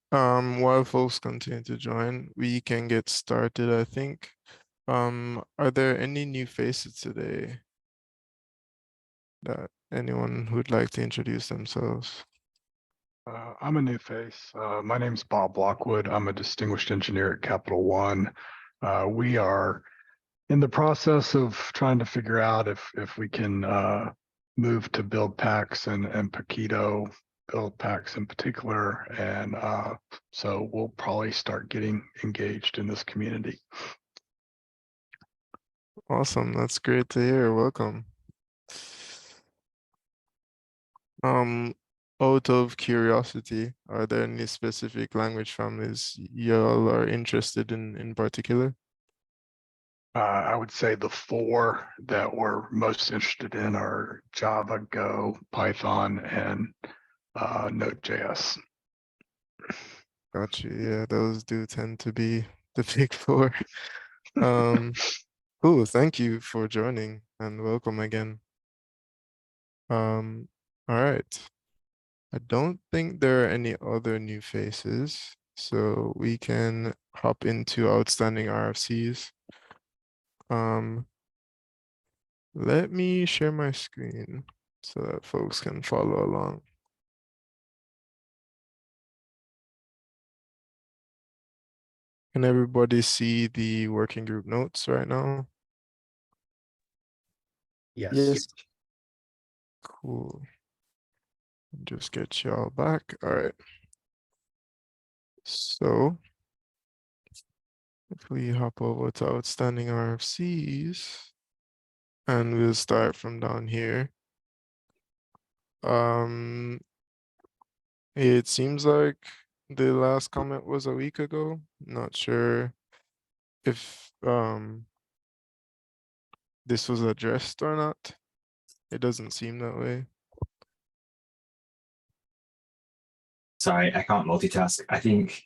While folks continue to join, we can get started, I think. Are there any new faces today that anyone would like to introduce themselves? I'm a new face. My name's Bob Lockwood. I'm a distinguished engineer at Capital One. We are in the process of trying to figure out if we can move to Buildpacks and Paketo, Buildpacks in particular. And so we'll probably start getting engaged in this community. Awesome, that's great to hear. Welcome. Um, Out of curiosity, are there any specific language families y'all are interested in particular? I would say the four that we're most interested in are Java, Go, Python, and Node.js. Gotcha. Yeah, those do tend to be the big four. Um, cool. Thank you for joining and welcome again. Um, all right. I don't think there are any other new faces, so we can hop into outstanding RFCs. Um, Let me share my screen so that folks can follow along. Can everybody see the working group notes right now? Yes. Cool. Just get y'all back. All right. So if we hop over to outstanding RFCs and we'll start from down here. Um, it seems like the last comment was a week ago. Not sure if this was addressed or not. It doesn't seem that way. Sorry, I can't multitask. I think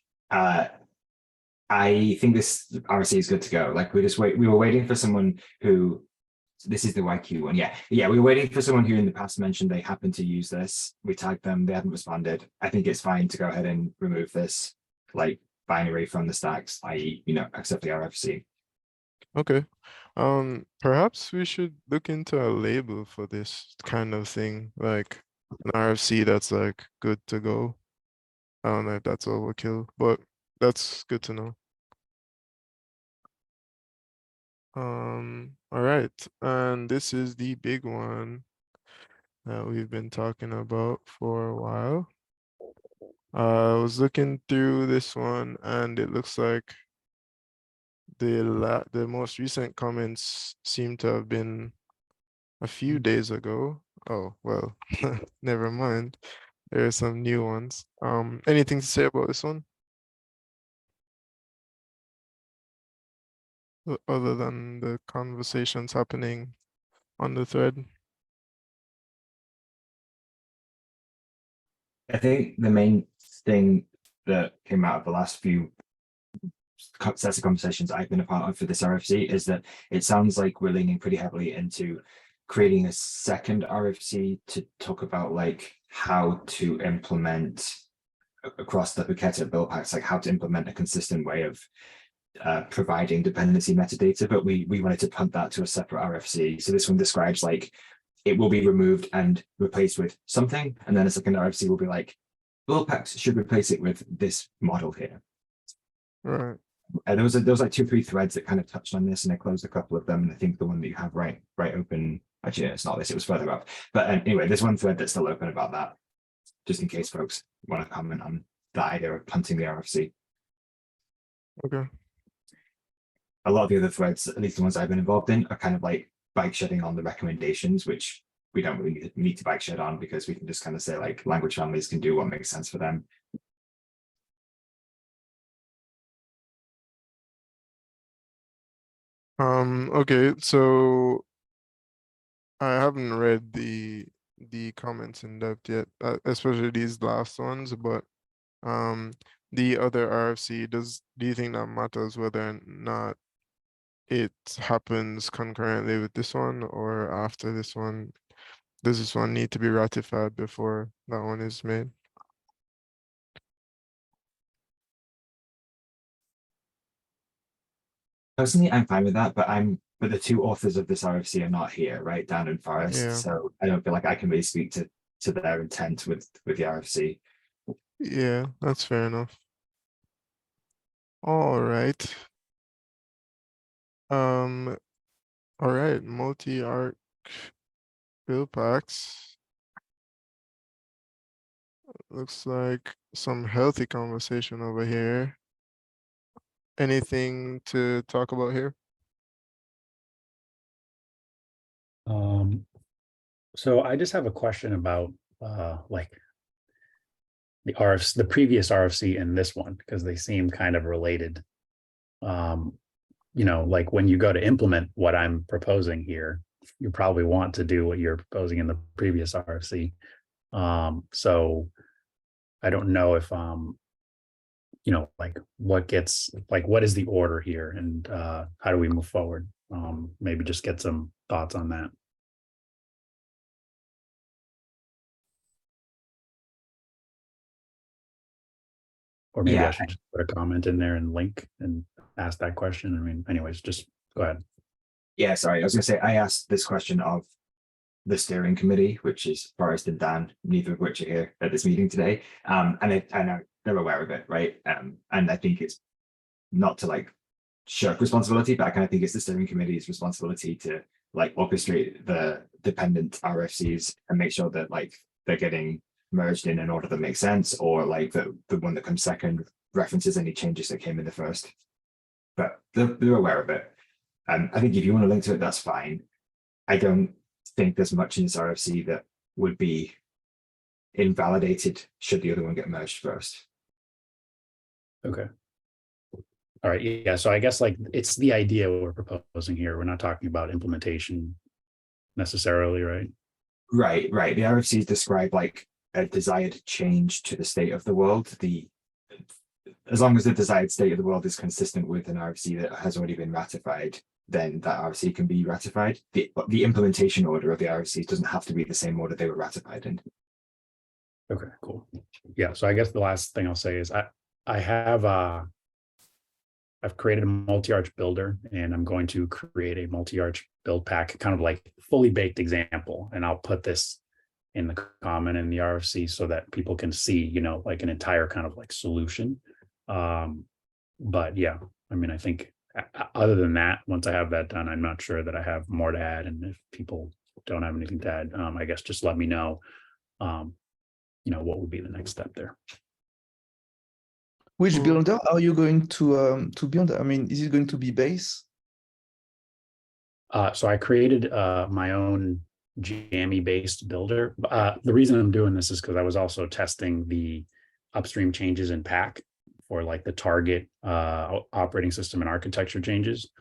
this RC is good to go. Like we were waiting for someone who this is the YQ one. Yeah, we were waiting for someone who in the past mentioned they happened to use this. We tagged them, they hadn't responded. I think it's fine to go ahead and remove this like binary from the stacks, i.e., accept the RFC. Okay. Perhaps we should look into a label for this kind of thing, like an RFC that's like good to go. I don't know if that's overkill, but that's good to know. All right, and this is the big one that we've been talking about for a while. I was looking through this one and it looks like the most recent comments seem to have been a few days ago. Oh, well, never mind. There are some new ones. Anything to say about this one? Other than the conversations happening on the thread? I think the main thing that came out of the last few sets of conversations I've been a part of for this RFC is that it sounds like we're leaning pretty heavily into creating a second RFC to talk about like how to implement across the Paketo Buildpacks, like how to implement a consistent way of providing dependency metadata, but we wanted to punt that to a separate RFC. So this one describes like it will be removed and replaced with something, and then a second RFC will be like Buildpacks should replace it with this model here. Right. And there was like 2 or 3 threads that kind of touched on this, and I closed a couple of them. And I think the one that you have right open, actually, it's not this; it was further up. But anyway, there's one thread that's still open about that, just in case folks want to comment on that idea of punting the RFC. Okay. A lot of the other threads, at least the ones I've been involved in, are kind of like bike shedding on the recommendations, which we don't really need to bike shed on because we can just kind of say like language families can do what makes sense for them. Okay, so I haven't read the comments in depth yet, especially these last ones, but um the other RFC, do you think that matters whether or not it happens concurrently with this one or after this one? Does this one need to be ratified before that one is made? Personally, I'm fine with that, but the two authors of this RFC are not here, right? Dan and Forrest. Yeah. So I don't feel like I can really speak to their intent with the RFC. Yeah, that's fair enough. All right. All right, multi-arc build packs. Looks like some healthy conversation over here. Anything to talk about here? So I just have a question about like the RFC, the previous RFC and this one, because they seem kind of related. You know, like when you go to implement what I'm proposing here, you probably want to do what you're proposing in the previous RFC. So I don't know if you know, like what is the order here, and how do we move forward? Maybe just get some thoughts on that. Or maybe I Yeah. should just put a comment in there and link and ask that question. I mean, anyways, just go ahead. Yeah, sorry. I was gonna say I asked this question of the steering committee, which is Forrest and Dan, neither of which are here at this meeting today. And I know they're aware of it, right? And I think it's not to like shirk responsibility, but I kind of think it's the steering committee's responsibility to like orchestrate the dependent RFCs and make sure that like they're getting merged in an order that makes sense, or like the one that comes second references any changes that came in the first. But they're aware of it. I think if you want to link to it, that's fine. I don't think there's much in this RFC that would be invalidated should the other one get merged first. Okay. All right. Yeah. So I guess like it's the idea we're proposing here. We're not talking about implementation necessarily, right? Right. The RFCs describe like a desired change to the state of the world. As long as the desired state of the world is consistent with an RFC that has already been ratified, then that RFC can be ratified. The implementation order of the RFCs doesn't have to be the same order they were ratified in. Okay, cool. Yeah. So I guess the last thing I'll say is I have I've created a multi-arch builder, and I'm going to create a multi-arch build pack, kind of like fully baked example. And I'll put this in the comment in the RFC so that people can see, you know, like an entire kind of like solution. But yeah, I mean, I think other than that, once I have that done, I'm not sure that I have more to add. And if people don't have anything to add, I guess just let me know, you know, what would be the next step there. Which Cool. builder are you going to build? I mean, is it going to be base? So I created my own jammy based builder. The reason I'm doing this is because I was also testing the upstream changes in pack for like the target operating system and architecture changes.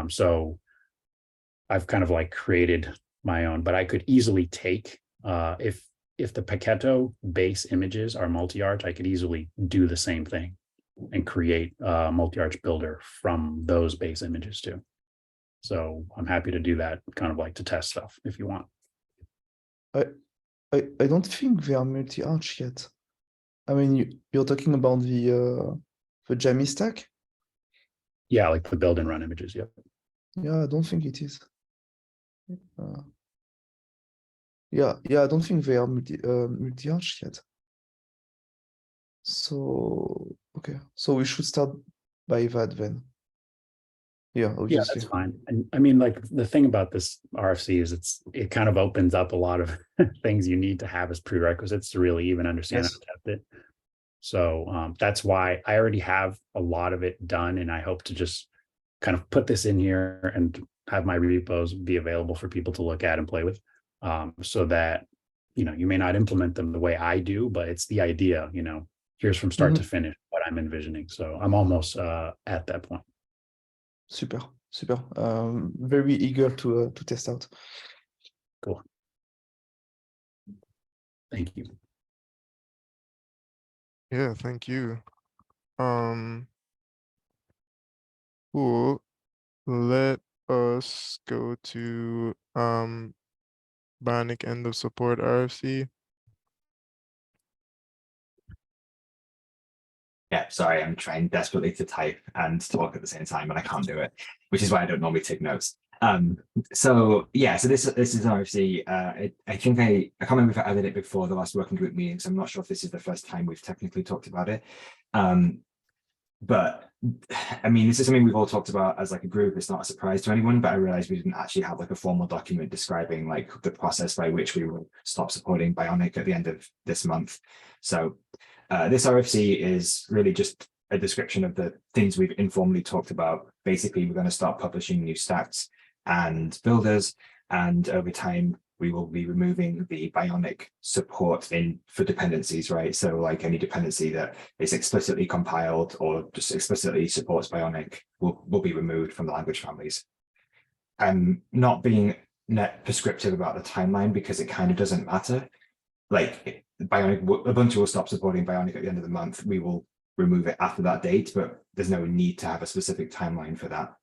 So I've kind of like created my own, but I could easily take if the Paketo base images are multi-arch, I could easily do the same thing and create a multi-arch builder from those base images too. So I'm happy to do that, kind of like to test stuff if you want. I don't think they are multi-arch yet. I mean, you're talking about the jammy stack? Yeah, like the build and run images. Yep. Yeah, I don't think it is. Yeah, I don't think they are multi-arch yet. So okay, so we should start by that then. Yeah, Yeah, obviously. that's fine. And I mean, like the thing about this RFC is it kind of opens up a lot of things you need to have as prerequisites to really even understand Yes. how to test it. So that's why I already have a lot of it done, and I hope to just kind of put this in here and have my repos be available for people to look at and play with, so that, you know, you may not implement them the way I do, but it's the idea, you know, here's from start to finish what I'm envisioning. So I'm almost at that point. Super. Very eager to test out. Cool. Thank you. Yeah, thank you. Cool. Let us go to Bionic End of Support RFC. Yeah, sorry, I'm trying desperately to type and talk at the same time, and I can't do it, which is why I don't normally take notes. So yeah, so this is RFC. I think I can't remember if I added it before the last working group meeting, so I'm not sure if this is the first time we've technically talked about it. But I mean, this is something we've all talked about as like a group. It's not a surprise to anyone, but I realized we didn't actually have like a formal document describing like the process by which we will stop supporting Bionic at the end of this month. So this RFC is really just a description of the things we've informally talked about. Basically, we're going to start publishing new stats and builders, and over time, we will be removing the Bionic support for dependencies, right? So like any dependency that is explicitly compiled or just explicitly supports Bionic will be removed from the language families. I'm not being net prescriptive about the timeline because it kind of doesn't matter. Like Bionic, Ubuntu will stop supporting Bionic at the end of the month. We will remove it after that date, but there's no need to have a specific timeline for that.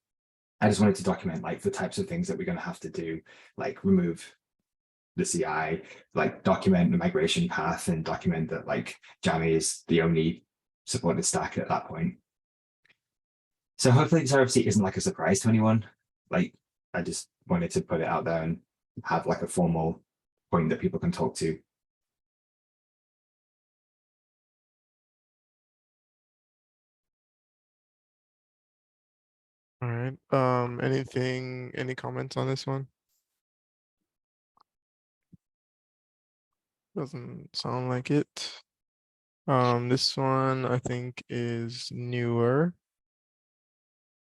I just wanted to document like the types of things that we're going to have to do, like remove the CI, like document the migration path and document that like Jammy is the only supported stack at that point. So hopefully this RFC isn't like a surprise to anyone. Like I just wanted to put it out there and have like a formal point that people can talk to. All right. Any comments on this one? Doesn't sound like it. This one I think is newer.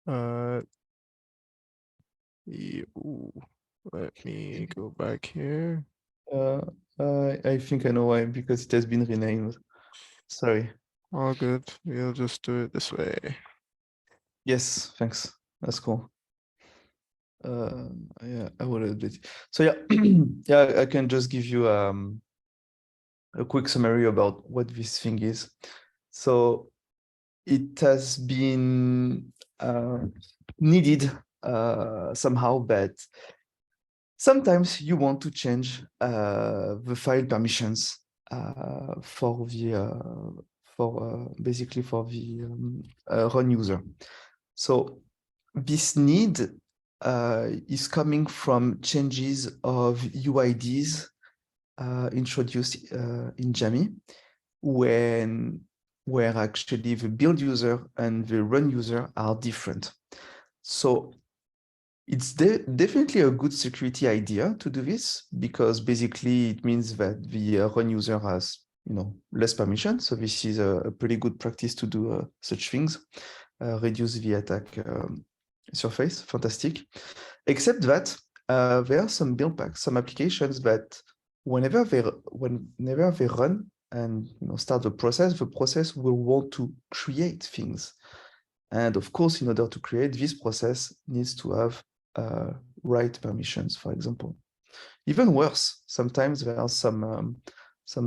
Ooh, let me go back here. I think I know why, because it has been renamed. Sorry. All good. We'll just do it this way. Yes, thanks. That's cool. Yeah, I will update it. So yeah, yeah, I can just give you a quick summary about what this thing is. So it has been needed somehow, but sometimes you want to change the file permissions for the basically for the run user. So this need is coming from changes of UIDs introduced in Jammy, where actually the build user and the run user are different. So it's definitely a good security idea to do this, because basically it means that the run user has less permission. So this is a pretty good practice to do such things, reduce the attack surface. Fantastic. Except that there are some build packs, some applications that whenever they run and start the process will want to create things. And of course, in order to create this process needs to have write permissions, for example. Even worse, sometimes there are some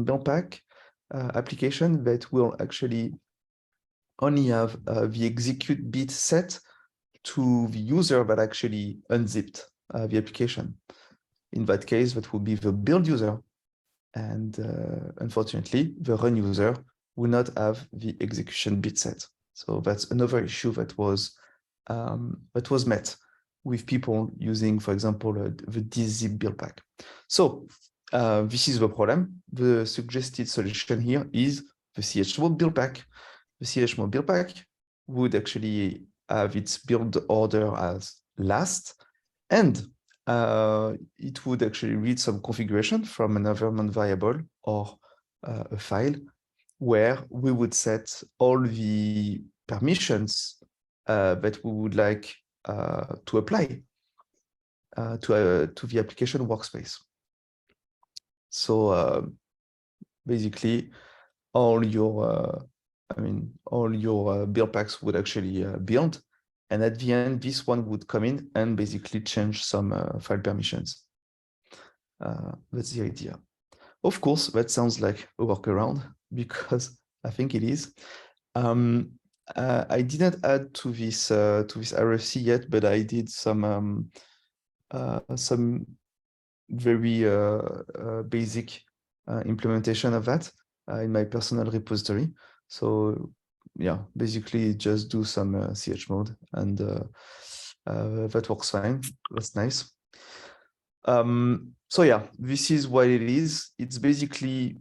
build pack application that will actually only have the execute bit set to the user that actually unzipped the application. In that case, that would be the build user. And unfortunately, the run user will not have the execution bit set. So that's another issue that was met with people using, for example, the DZip build pack. So this is the problem. The suggested solution here is the chmod build pack. The chmod build pack would actually have its build order as last, and it would actually read some configuration from an environment variable or a file, where we would set all the permissions that we would like to apply to the application workspace. So basically, all your build packs would actually build, and at the end, this one would come in and basically change some file permissions. That's the idea. Of course, that sounds like a workaround, because I think it is. I didn't add to this RFC yet, but I did some very basic implementation of that in my personal repository. So yeah, basically just do some chmod, and that works fine. That's nice. So yeah, this is what it is. It's basically,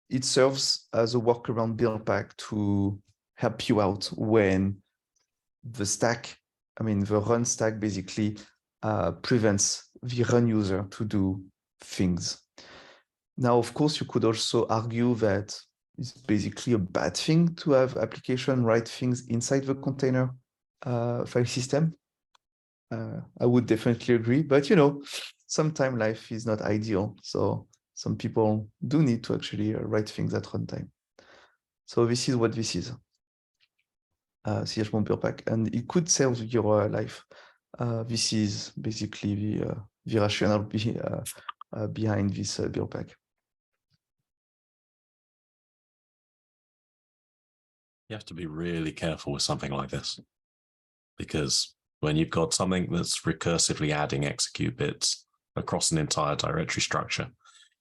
it serves as a workaround Buildpack to help you out when the stack, the run stack basically prevents the run user to do things. Now, of course, you could also argue that it's basically a bad thing to have application write things inside the container file system. I would definitely agree, but sometimes life is not ideal. So some people do need to actually write things at runtime. So this is what this is. chmod Buildpack, and it could save your life. This is basically the rationale behind this Buildpack. You have to be really careful with something like this, because when you've got something that's recursively adding execute bits across an entire directory structure,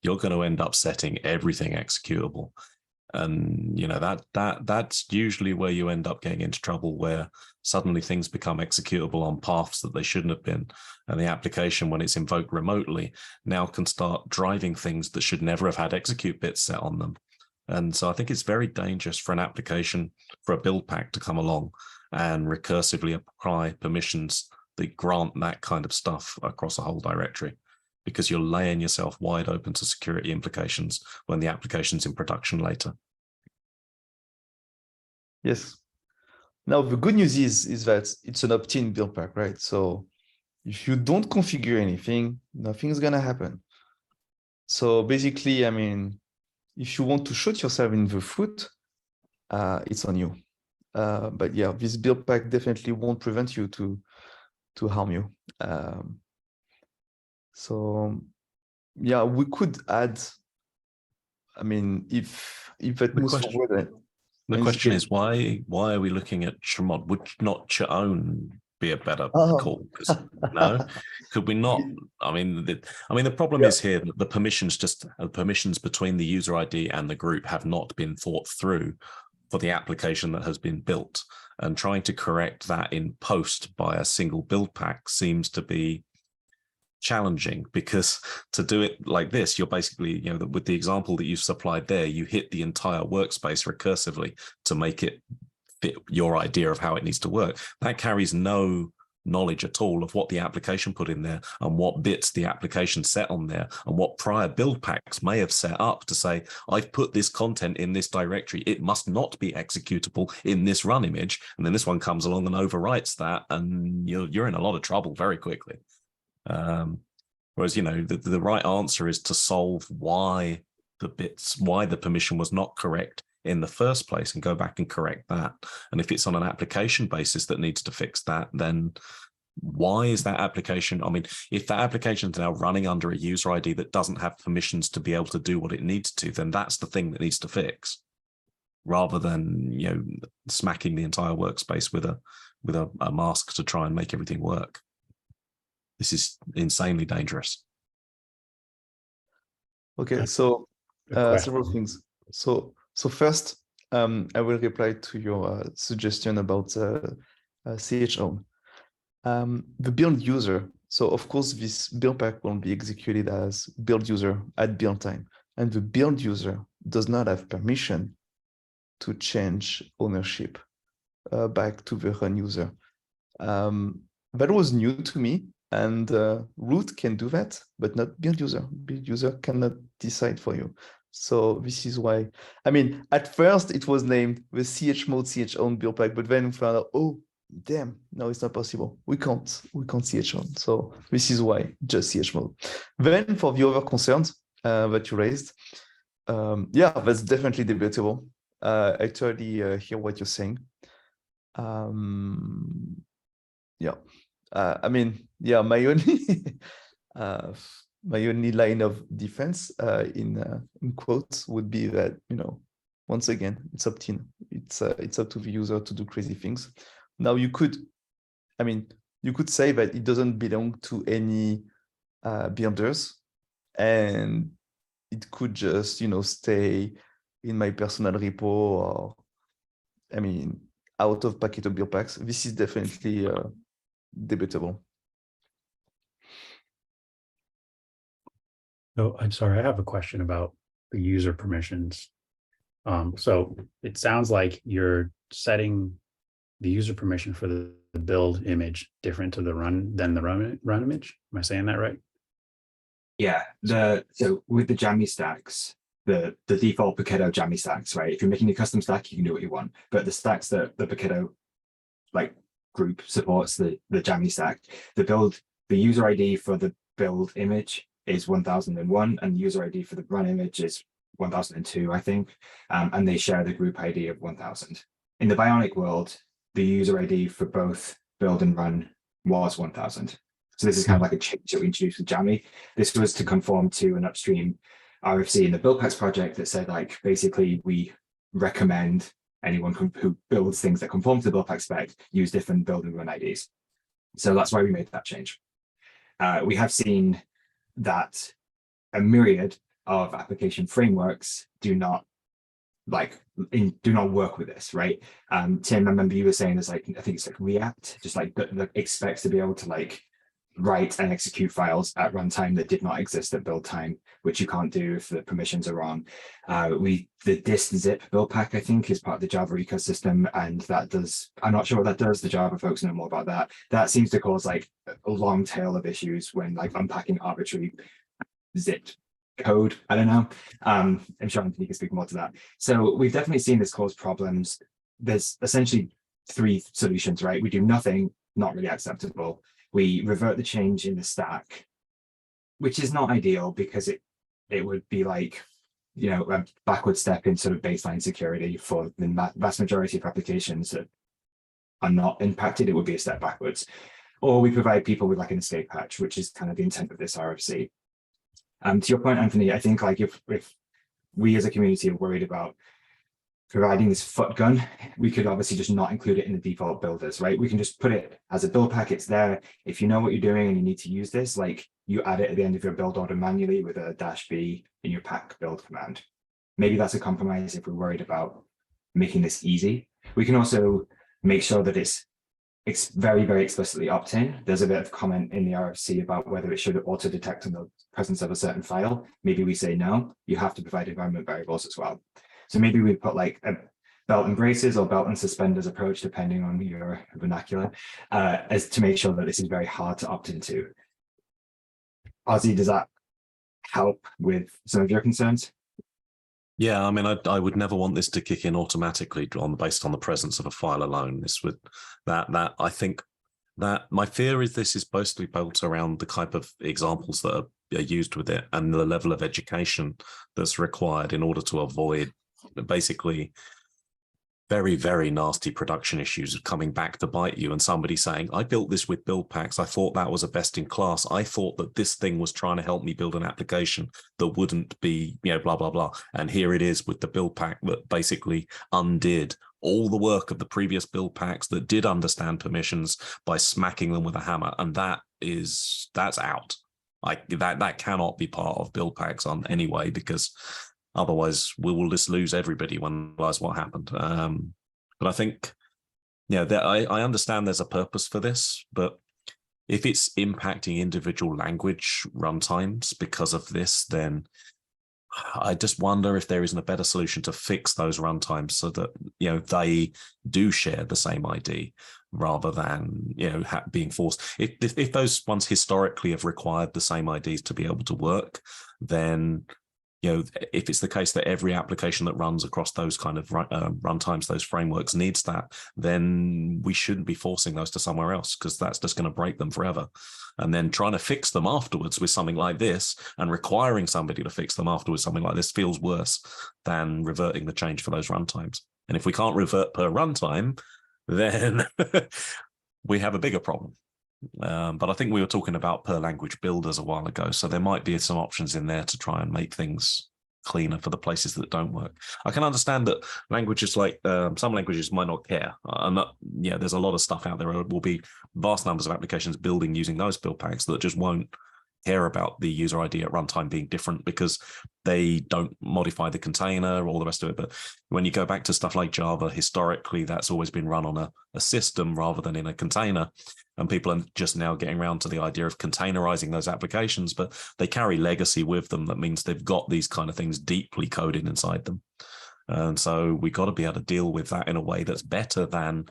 you're going to end up setting everything executable. And that's usually where you end up getting into trouble, where suddenly things become executable on paths that they shouldn't have been. And the application, when it's invoked remotely, now can start driving things that should never have had execute bits set on them. And so I think it's very dangerous for an application, for a build pack to come along and recursively apply permissions that grant that kind of stuff across a whole directory, because you're laying yourself wide open to security implications when the application's in production later. Yes. Now, the good news is that it's an opt-in build pack, right? So if you don't configure anything, nothing's going to happen. So basically, if you want to shoot yourself in the foot, it's on you. But yeah, this build pack definitely won't prevent you to harm you. So yeah, we could add, if that moves forward. The question is, why are we looking at chmod? Would not chown be a better call? No, could we not? The problem is here that the permissions between the user ID and the group have not been thought through for the application that has been built, and trying to correct that in post by a single build pack seems to be challenging, because to do it like this, you're basically, with the example that you've supplied there, you hit the entire workspace recursively to make it fit your idea of how it needs to work. That carries no knowledge at all of what the application put in there and what bits the application set on there and what prior build packs may have set up to say, I've put this content in this directory, it must not be executable in this run image. And then this one comes along and overwrites that, and you're in a lot of trouble very quickly. Whereas, the right answer is to solve why the permission was not correct in the first place and go back and correct that. And if it's on an application basis that needs to fix that, then why is that application? If that application is now running under a user ID that doesn't have permissions to be able to do what it needs to, then that's the thing that needs to fix, rather than, smacking the entire workspace with a mask to try and make everything work. This is insanely dangerous. Okay, so several things. So first, I will reply to your suggestion about chown. The build user. So of course, this build pack will be executed as build user at build time, and the build user does not have permission to change ownership back to the run user. That was new to me. And root can do that, but not build user. Build user cannot decide for you. So this is why, at first it was named the chmod chown build pack, but then we found out, oh, damn, no, it's not possible. We can't chown. So this is why just chmod. Then for the other concerns that you raised, yeah, that's definitely debatable. I totally hear what you're saying. Yeah. My only line of defense in quotes would be that, once again, it's opt-in. It's up to the user to do crazy things. Now you could say that it doesn't belong to any builders, and it could just, stay in my personal repo, or I mean, out of Paketo Buildpacks, this is definitely debatable. So I'm sorry, I have a question about the user permissions. So it sounds like you're setting the user permission for the build image different to the run than the run image. Am I saying that right? Yeah, so with the jammy stacks, the default Paketo jammy stacks, right? If you're making a custom stack, you can do what you want. But the stacks that the Paketo like group supports, the jammy stack, the user ID for the build image is 1001, and the user ID for the run image is 1002, I think. And they share the group ID of 1000. In the Bionic world, the user ID for both build and run was 1000. So this is kind of like a change that we introduced with Jammy. This was to conform to an upstream RFC in the Buildpacks project that said, like, basically we recommend anyone who builds things that conform to the Buildpacks spec use different build and run IDs. So that's why we made that change. We have seen that a myriad of application frameworks do not work with this, right? Tim, I remember you were saying there's like, I think it's like React, just like that expects to be able to like write and execute files at runtime that did not exist at build time, which you can't do if the permissions are wrong. The dist zip build pack, I think, is part of the Java ecosystem, and that does, I'm not sure what that does. The Java folks know more about that. That seems to cause like a long tail of issues when like unpacking arbitrary zipped code. I don't know. I'm sure Anthony can speak more to that. So we've definitely seen this cause problems. There's essentially three solutions, right? We do nothing, not really acceptable. We revert the change in the stack, which is not ideal because it would be like, you know, a backward step in sort of baseline security for the vast majority of applications that are not impacted. It would be a step backwards. Or we provide people with like an escape hatch, which is kind of the intent of this RFC. To your point, Anthony, I think like if we as a community are worried about providing this foot gun, we could obviously just not include it in the default builders, right? We can just put it as a build pack. It's there. If you know what you're doing and you need to use this, like you add it at the end of your build order manually with a -b in your pack build command. Maybe that's a compromise if we're worried about making this easy. We can also make sure that it's very, very explicitly opt-in. There's a bit of comment in the RFC about whether it should auto-detect in the presence of a certain file. Maybe we say no, you have to provide environment variables as well. So maybe we put like a belt and braces or belt and suspenders approach, depending on your vernacular, as to make sure that this is very hard to opt into. Ozzy, does that help with some of your concerns? Yeah, I mean, I would never want this to kick in automatically based on the presence of a file alone. This would that I think that my fear is this is supposed to be built around the type of examples that are used with it and the level of education that's required in order to avoid basically very, very nasty production issues coming back to bite you and somebody saying, I built this with Buildpacks. I thought that was a best in class. I thought that this thing was trying to help me build an application that wouldn't be, you know, blah, blah, blah. And here it is with the Buildpack that basically undid all the work of the previous Buildpacks that did understand permissions by smacking them with a hammer. And that's out. That cannot be part of Buildpacks on anyway, because otherwise, we will just lose everybody when realize what happened. But I think, yeah, I understand there's a purpose for this, but if it's impacting individual language runtimes because of this, then I just wonder if there isn't a better solution to fix those runtimes so that, you know, they do share the same ID rather than, you know, being forced. If those ones historically have required the same IDs to be able to work, then, you know, if it's the case that every application that runs across those kind of runtimes, those frameworks needs that, then we shouldn't be forcing those to somewhere else, because that's just going to break them forever. And then trying to fix them afterwards with something like this and requiring somebody to fix them afterwards, something like this feels worse than reverting the change for those runtimes. And if we can't revert per runtime, then we have a bigger problem. But I think we were talking about per language builders a while ago, so there might be some options in there to try and make things cleaner for the places that don't work. I can understand that languages like some languages might not care. There's a lot of stuff out there. There will be vast numbers of applications building using those build packs that just won't care about the user ID at runtime being different because they don't modify the container, all the rest of it. But when you go back to stuff like Java, historically, that's always been run on a system rather than in a container. And people are just now getting around to the idea of containerizing those applications, but they carry legacy with them. That means they've got these kind of things deeply coded inside them. And so we got to be able to deal with that in a way that's better than,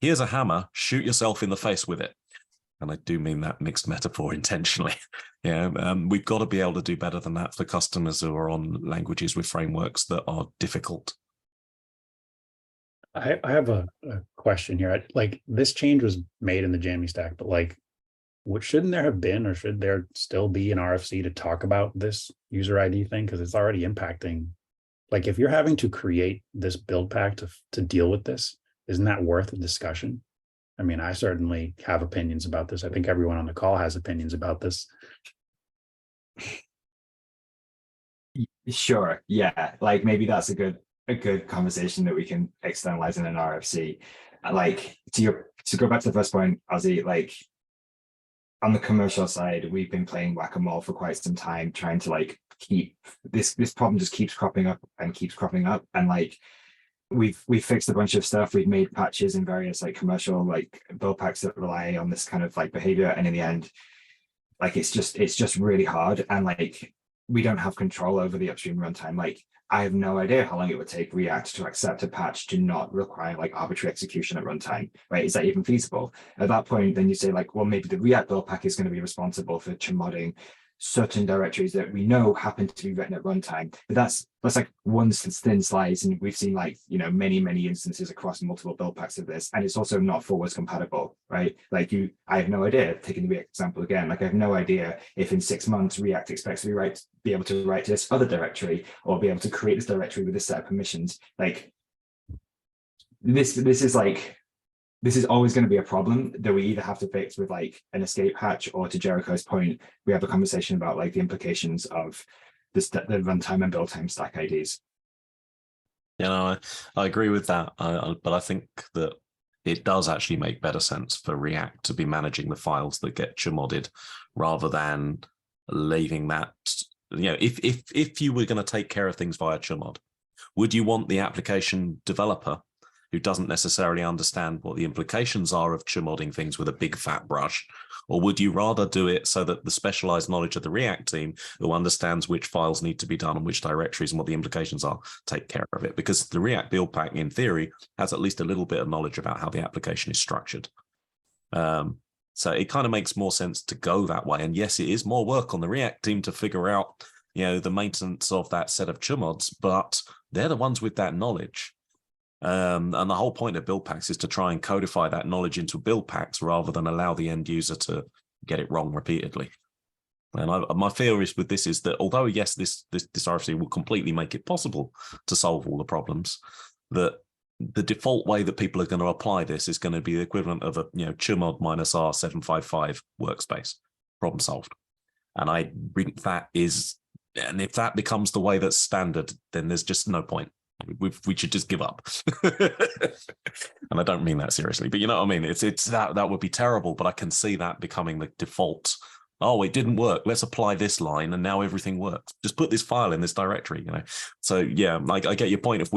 here's a hammer, shoot yourself in the face with it. And I do mean that mixed metaphor intentionally. We've got to be able to do better than that for customers who are on languages with frameworks that are difficult. I have a question here. Like, this change was made in the Jammy stack, but like, shouldn't there have been, or should there still be an RFC to talk about this user ID thing? Because it's already impacting. Like, if you're having to create this build pack to deal with this, isn't that worth a discussion? I mean, I certainly have opinions about this. I think everyone on the call has opinions about this. Sure. Yeah. Like, maybe that's a good conversation that we can externalize in an RFC. Like, to go back to the first point, Ozzy, like, on the commercial side, we've been playing whack-a-mole for quite some time, trying to like keep this problem just keeps cropping up and keeps cropping up. And like, we've fixed a bunch of stuff. We've made patches in various like commercial like build packs that rely on this kind of like behavior. And in the end, like, it's just really hard. And like, we don't have control over the upstream runtime. Like, I have no idea how long it would take React to accept a patch to not require like arbitrary execution at runtime, right? Is that even feasible? At that point, then you say like, well, maybe the React build pack is going to be responsible for chmodding certain directories that we know happen to be written at runtime. But that's like one thin slice, and we've seen like, you know, many instances across multiple build packs of this, and it's also not forwards compatible, right? Like, I have no idea, taking the React example again, like, I have no idea if in 6 months React expects to be able to write to this other directory, or be able to create this directory with this set of permissions. Like, this is always going to be a problem that we either have to fix with like an escape hatch, or, to Jericho's point, we have a conversation about like the implications of the runtime and build time stack IDs. You know, I agree with that, but I think that it does actually make better sense for React to be managing the files that get chmodded rather than leaving that. You know, if you were going to take care of things via chmod, would you want the application developer who doesn't necessarily understand what the implications are of chmodding things with a big fat brush? Or would you rather do it so that the specialized knowledge of the React team, who understands which files need to be done and which directories and what the implications are, take care of it? Because the React build pack, in theory, has at least a little bit of knowledge about how the application is structured. So it kind of makes more sense to go that way. And yes, it is more work on the React team to figure out, you know, the maintenance of that set of chmods, but they're the ones with that knowledge. And the whole point of Buildpacks is to try and codify that knowledge into Buildpacks rather than allow the end user to get it wrong repeatedly. And my fear is with this is that although, yes, this RFC will completely make it possible to solve all the problems, that the default way that people are going to apply this is going to be the equivalent of a, you know, chmod -R755 workspace, problem solved. And I think that is, and if that becomes the way that's standard, then there's just no point. We should just give up. And I don't mean that seriously, but you know what I mean? It's that would be terrible, but I can see that becoming the default. Oh, it didn't work. Let's apply this line and now everything works. Just put this file in this directory, you know? So yeah, I get your point. If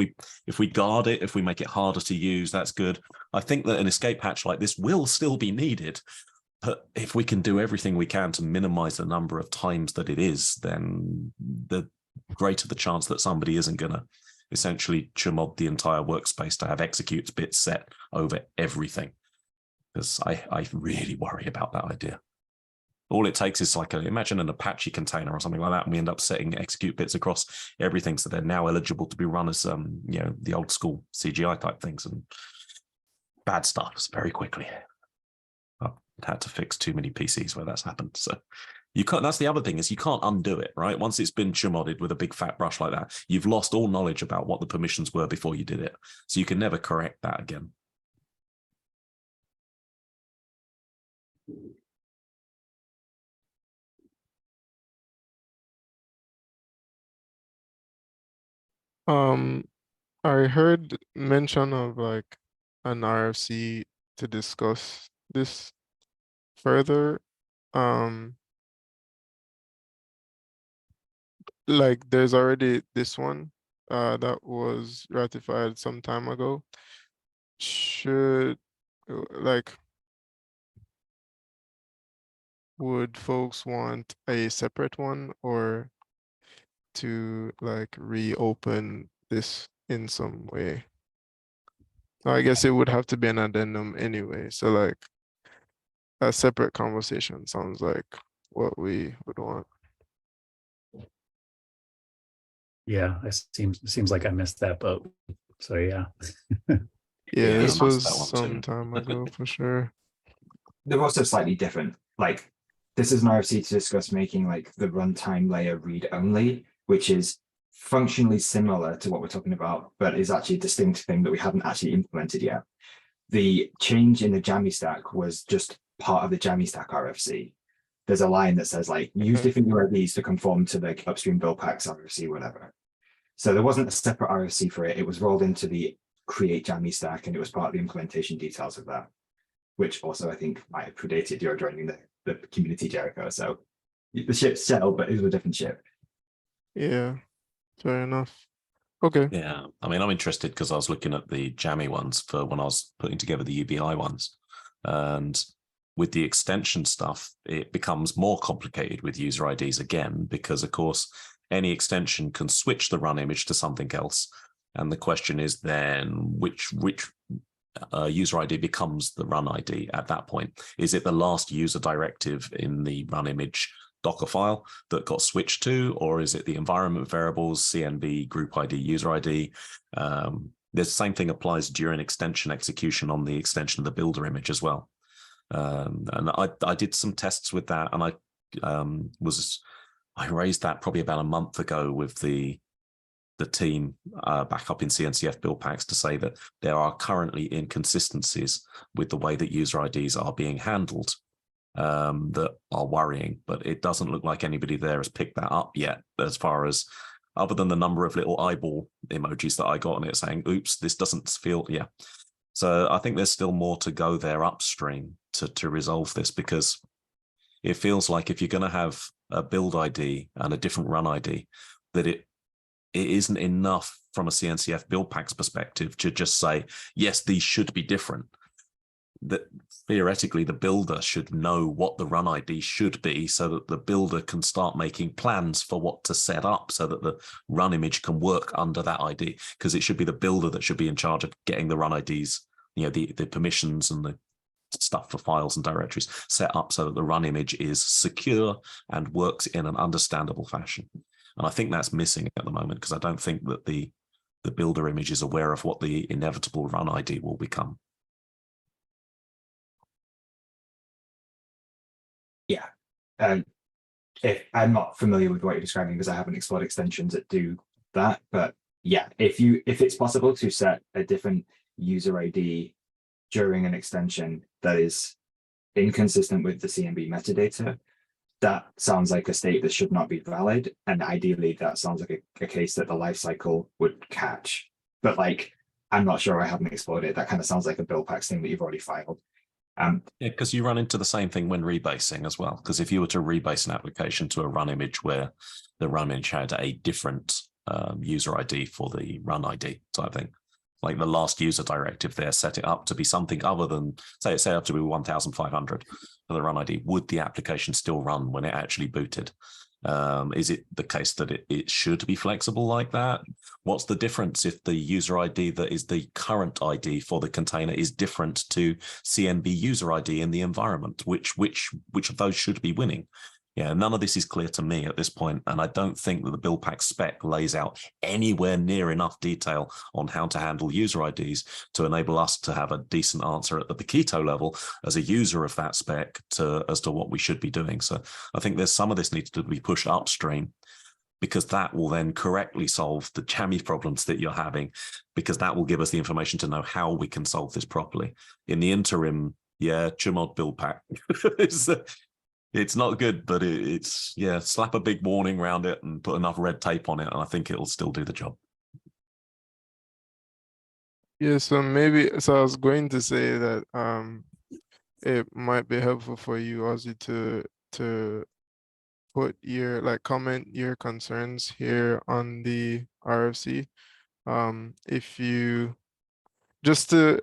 we guard it, if we make it harder to use, that's good. I think that an escape hatch like this will still be needed. But if we can do everything we can to minimize the number of times that it is, then the greater the chance that somebody isn't going to essentially chmod the entire workspace to have executes bits set over everything. Because I really worry about that idea. All it takes is like imagine an Apache container or something like that, and we end up setting execute bits across everything, so they're now eligible to be run as you know, the old school CGI type things, and bad stuff very quickly. I've had to fix too many PCs where that's happened. So you can't, that's the other thing, is you can't undo it, right? Once it's been chmodded with a big fat brush like that, you've lost all knowledge about what the permissions were before you did it. So you can never correct that again. I heard mention of like an RFC to discuss this further. like there's already this one that was ratified some time ago. Should like would folks want a separate one or to like reopen this in some way? I guess it would have to be an addendum anyway. So like a separate conversation sounds like what we would want. Yeah, it seems like I missed that boat. So yeah. Yeah, Yeah, this I was missed that one some too. time ago for sure. They're also slightly different. Like this is an RFC to discuss making like the runtime layer read only, which is functionally similar to what we're talking about, but is actually a distinct thing that we haven't actually implemented yet. The change in the Jammy stack was just part of the Jammy stack RFC. There's a line that says like use Okay. different UIDs to conform to the upstream Buildpacks RFC, whatever. So there wasn't a separate RFC for it. It was rolled into the create Jammy stack, and it was part of the implementation details of that, which also I think might have predated your joining the community, Jericho. So the ship sailed, but it was a different ship. Yeah, fair enough. Okay. Yeah, I mean, I'm interested because I was looking at the Jammy ones for when I was putting together the UBI ones, and with the extension stuff, it becomes more complicated with user IDs again, because of course, any extension can switch the run image to something else. And the question is then which user ID becomes the run ID at that point? Is it the last user directive in the run image Docker file that got switched to, or is it the environment variables, CNV, group ID, user ID? The same thing applies during extension execution on the extension of the builder image as well. And I did some tests with that, and I raised that probably about a month ago with the team back up in CNCF Buildpacks to say that there are currently inconsistencies with the way that user IDs are being handled that are worrying, but it doesn't look like anybody there has picked that up yet, as far as other than the number of little eyeball emojis that I got on it saying, oops, this doesn't feel, yeah. So I think there's still more to go there upstream to resolve this, because it feels like if you're going to have a build ID and a different run ID, that it isn't enough from a CNCF Buildpacks perspective to just say, yes, these should be different. That theoretically the builder should know what the run ID should be, so that the builder can start making plans for what to set up so that the run image can work under that ID, because it should be the builder that should be in charge of getting the run IDs, the permissions and the stuff for files and directories set up so that the run image is secure and works in an understandable fashion. And I think that's missing at the moment, because I don't think that the builder image is aware of what the inevitable run ID will become. Yeah. If I'm not familiar with what you're describing because I haven't explored extensions that do that, but yeah, if it's possible to set a different user ID during an extension that is inconsistent with the CMB metadata, that sounds like a state that should not be valid. And ideally, that sounds like a case that the lifecycle would catch. But like, I'm not sure, I haven't explored it. That kind of sounds like a Buildpacks thing that you've already filed. Yeah, because you run into the same thing when rebasing as well. Because if you were to rebase an application to a run image where the run image had a different user ID for the run ID type thing, like the last user directive there set it up to be something other than, say it's set up to be 1500 for the run ID, would the application still run when it actually booted? Is it the case that it should be flexible like that? What's the difference if the user ID that is the current ID for the container is different to CNB user ID in the environment? Which of those should be winning? Yeah, none of this is clear to me at this point, and I don't think that the Buildpacks spec lays out anywhere near enough detail on how to handle user IDs to enable us to have a decent answer at the Paketo level as a user of that spec as to what we should be doing. So I think there's some of this needs to be pushed upstream, because that will then correctly solve the jammy problems that you're having, because that will give us the information to know how we can solve this properly. In the interim, yeah, Chmod Buildpack it's not good, but it's, yeah, slap a big warning around it and put enough red tape on it, and I think it'll still do the job. Yeah, so I was going to say that it might be helpful for you, Ozzy, to put your comment your concerns here on the RFC. If you just to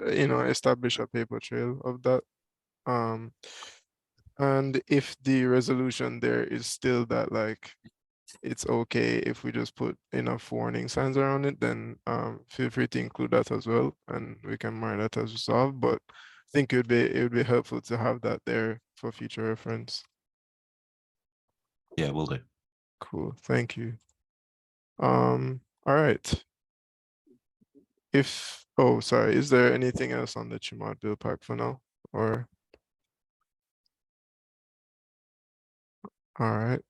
establish a paper trail of that. And if the resolution there is still that it's okay if we just put enough warning signs around it, then feel free to include that as well, and we can mark that as resolved. But I think it would be helpful to have that there for future reference. Yeah, will do. Cool, thank you. All right. Sorry, is there anything else on the Chimod build pack for now? Or all right,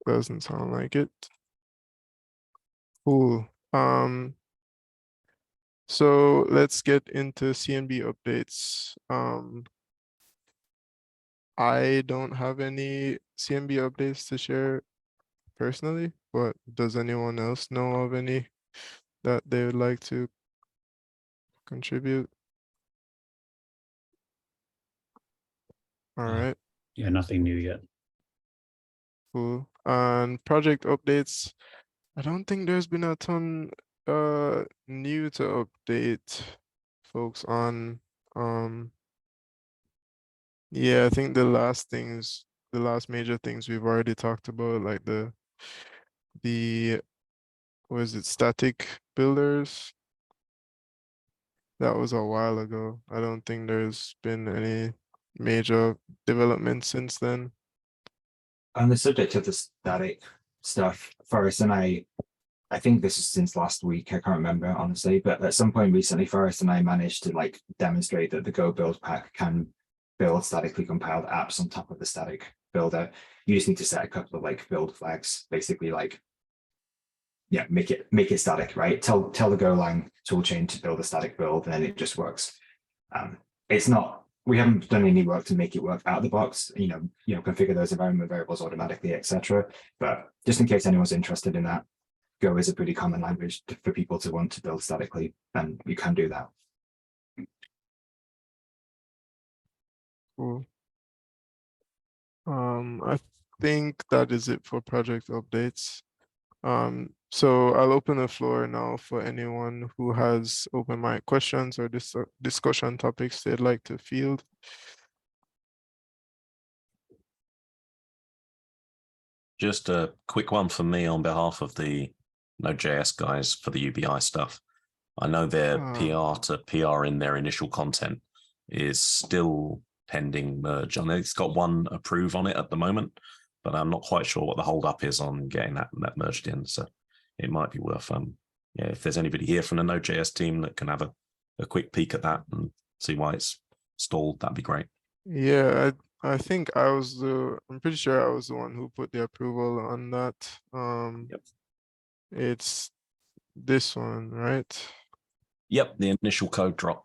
doesn't sound like it. Cool. So let's get into CNB updates. I don't have any CNB updates to share personally, but does anyone else know of any that they would like to contribute? All right, Yeah, nothing new yet. cool. And project updates, I don't think there's been a ton new to update folks on. Yeah, I think the last major things we've already talked about, like the was it static builders? That was a while ago. I don't think there's been any major developments since then. On the subject of the static stuff, Forrest and I think this is since last week, I can't remember honestly, but at some point recently, Forrest and I managed to demonstrate that the Go build pack can build statically compiled apps on top of the static builder. You just need to set a couple of build flags, basically make it static, right? Tell the Golang toolchain to build a static build, and then it just works. It's not, we haven't done any work to make it work out of the box, configure those environment variables automatically, etc. But just in case anyone's interested in that, Go is a pretty common language for people to want to build statically, and you can do that. Cool. I think that is it for project updates. So I'll open the floor now for anyone who has open mic questions or discussion topics they'd like to field. Just a quick one for me on behalf of the Node.js guys for the UBI stuff. I know their PR to PR in their initial content is still pending merge. I know it's got one approve on it at the moment, but I'm not quite sure what the holdup is on getting that merged in. So it might be worth, if there's anybody here from the Node.js team that can have a quick peek at that and see why it's stalled, that'd be great. Yeah, I think I'm pretty sure I was the one who put the approval on that. Yep. It's this one, right? Yep, the initial code drop.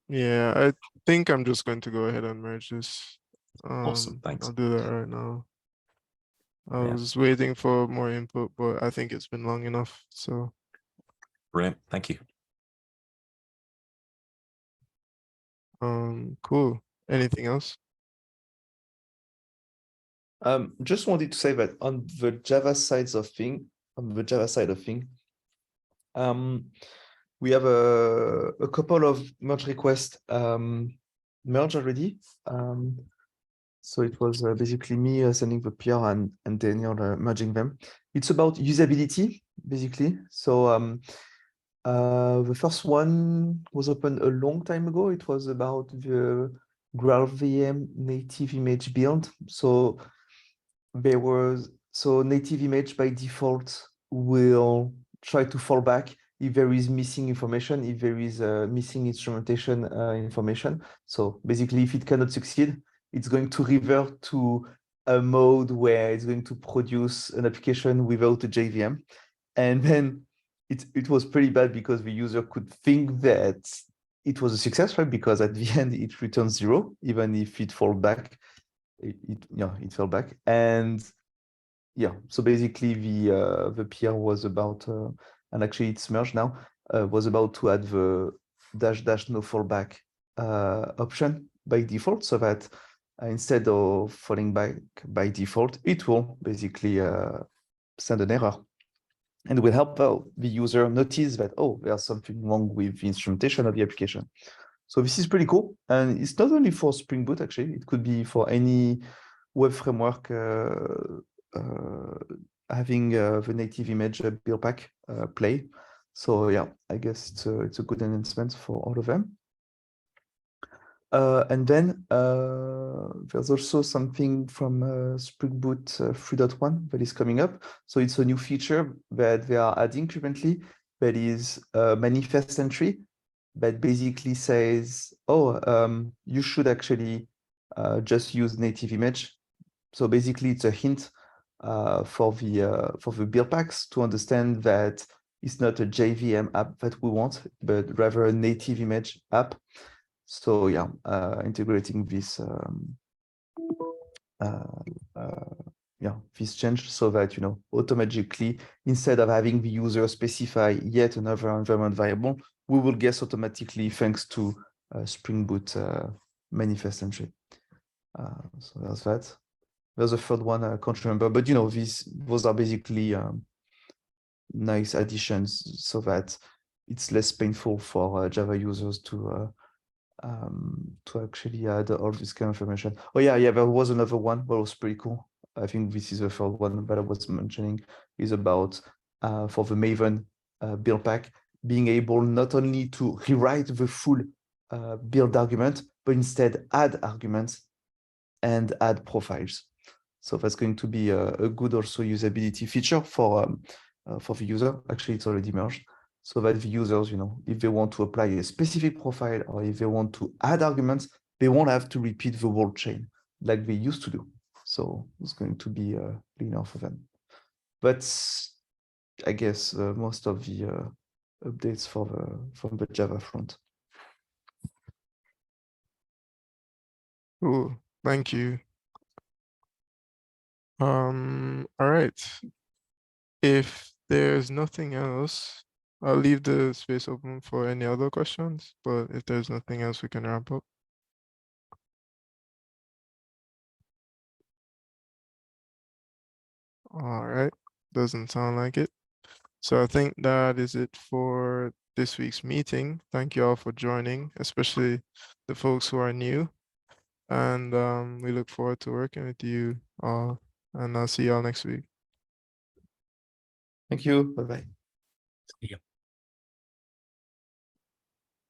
Yeah, I think I'm just going to go ahead and merge this. Awesome, thanks. I'll do that right now. I Yeah. was waiting for more input, but I think it's been long enough, so. Brilliant, thank you. Cool. Anything else? Just wanted to say that on the Java side of thing, we have a couple of merge requests merged already. So it was basically me sending the PR and Daniel merging them. It's about usability, basically. So the first one was opened a long time ago. It was about the GraalVM native image build. So native image by default will try to fall back if there is missing information, if there is missing instrumentation information. So basically, if it cannot succeed, it's going to revert to a mode where it's going to produce an application without a JVM. And then it was pretty bad because the user could think that it was a success, right? Because at the end, it returns 0, even if it fall back. It fell back. And yeah, so basically the PR was about, and actually it's merged now, was about to add the -- no fallback option by default, so that instead of falling back by default, it will basically send an error. And will help the user notice that, oh, there's something wrong with the instrumentation of the application. So this is pretty cool. And it's not only for Spring Boot, actually, it could be for any web framework having the native image Buildpack play. So yeah, I guess it's a good enhancement for all of them. And then there's also something from Spring Boot 3.1 that is coming up. So it's a new feature that they are adding currently that is a manifest entry that basically says, oh, you should actually just use native image. So basically it's a hint for the Buildpacks to understand that it's not a JVM app that we want, but rather a native image app. So yeah, integrating this this change so that, you know, automatically, instead of having the user specify yet another environment variable, we will guess automatically thanks to Spring Boot manifest entry. So that's that. There's a third one I can't remember, but you know, those are basically nice additions so that it's less painful for Java users to actually add all this kind of information. Oh yeah, there was another one that was pretty cool. I think this is the third one that I was mentioning, is about for the Maven build pack, being able not only to rewrite the full build argument, but instead add arguments and add profiles. So that's going to be a good also usability feature for the user. Actually, it's already merged. So that the users, you know, if they want to apply a specific profile or if they want to add arguments, they won't have to repeat the whole chain like they used to do. So it's going to be cleaner for them. But I guess most of the updates from the Java front. Cool. Thank you. All right. If there's nothing else, I'll leave the space open for any other questions, but if there's nothing else, we can wrap up. All right. Doesn't sound like it. So I think that is it for this week's meeting. Thank you all for joining, especially the folks who are new. And we look forward to working with you all. And I'll see y'all next week. Thank you. Bye-bye. Yeah.